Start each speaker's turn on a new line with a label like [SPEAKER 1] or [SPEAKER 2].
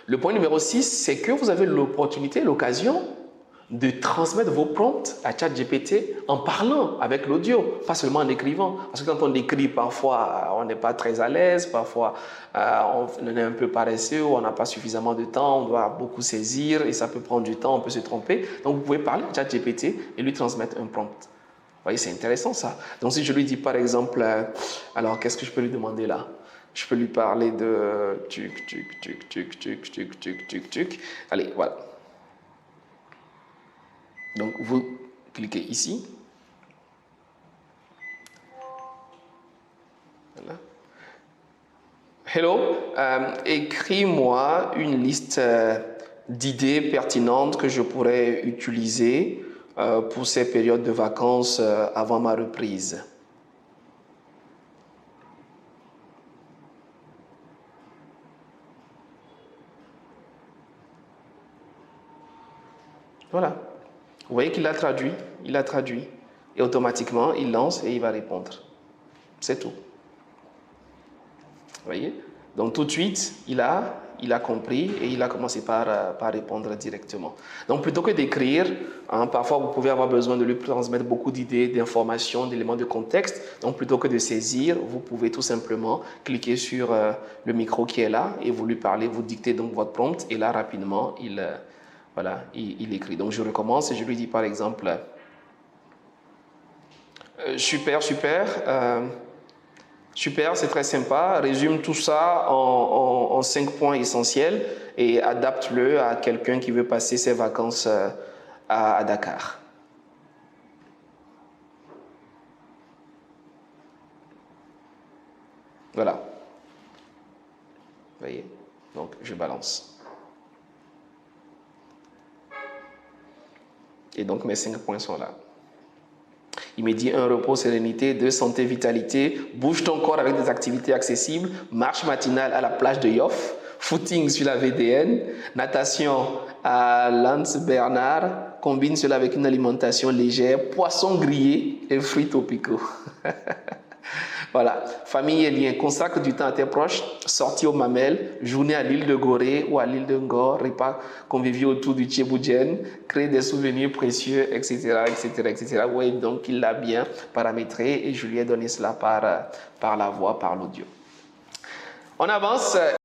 [SPEAKER 1] Le point numéro 6, c'est que vous avez l'opportunité, l'occasion de transmettre vos prompts à ChatGPT en parlant avec l'audio, pas seulement en écrivant. Parce que quand on écrit, parfois, on n'est pas très à l'aise, parfois, on est un peu paresseux, on n'a pas suffisamment de temps, on doit beaucoup saisir et ça peut prendre du temps, on peut se tromper. Donc, vous pouvez parler à ChatGPT et lui transmettre un prompt. Vous voyez, c'est intéressant ça. Donc, si je lui dis par exemple, alors qu'est-ce que je peux lui demander là? Je peux lui parler de Allez, voilà. Donc, vous cliquez ici. Voilà. Hello, écris-moi une liste d'idées pertinentes que je pourrais utiliser pour ces périodes de vacances avant ma reprise. Voilà. Vous voyez qu'il a traduit, et automatiquement, il lance et il va répondre. C'est tout. Vous voyez? Donc tout de suite, il a compris et il a commencé par répondre directement. Donc plutôt que d'écrire, parfois vous pouvez avoir besoin de lui transmettre beaucoup d'idées, d'informations, d'éléments de contexte. Donc plutôt que de saisir, vous pouvez tout simplement cliquer sur le micro qui est là et vous lui parlez, vous dictez donc votre prompt et là rapidement, il écrit. Donc je recommence et je lui dis par exemple, super, c'est très sympa. Résume tout ça en 5 points essentiels et adapte-le à quelqu'un qui veut passer ses vacances à Dakar. Voilà. Vous voyez? Donc, je balance. Et donc, mes 5 points sont là. Il me dit 1, repos, sérénité, 2, santé, vitalité, bouge ton corps avec des activités accessibles, marche matinale à la plage de Yoff, footing sur la VDN, natation à Lance Bernard, combine cela avec une alimentation légère, poisson grillé et fruits tropicaux. Voilà, famille et liens, consacre du temps à tes proches, sortie aux Mamelles, journée à l'île de Gorée ou à l'île de Ngor, repas conviviaux autour du Tchéboudienne, créer des souvenirs précieux, etc., etc., etc. Oui, donc il l'a bien paramétré et je lui ai donné cela par la voix, par l'audio. On avance.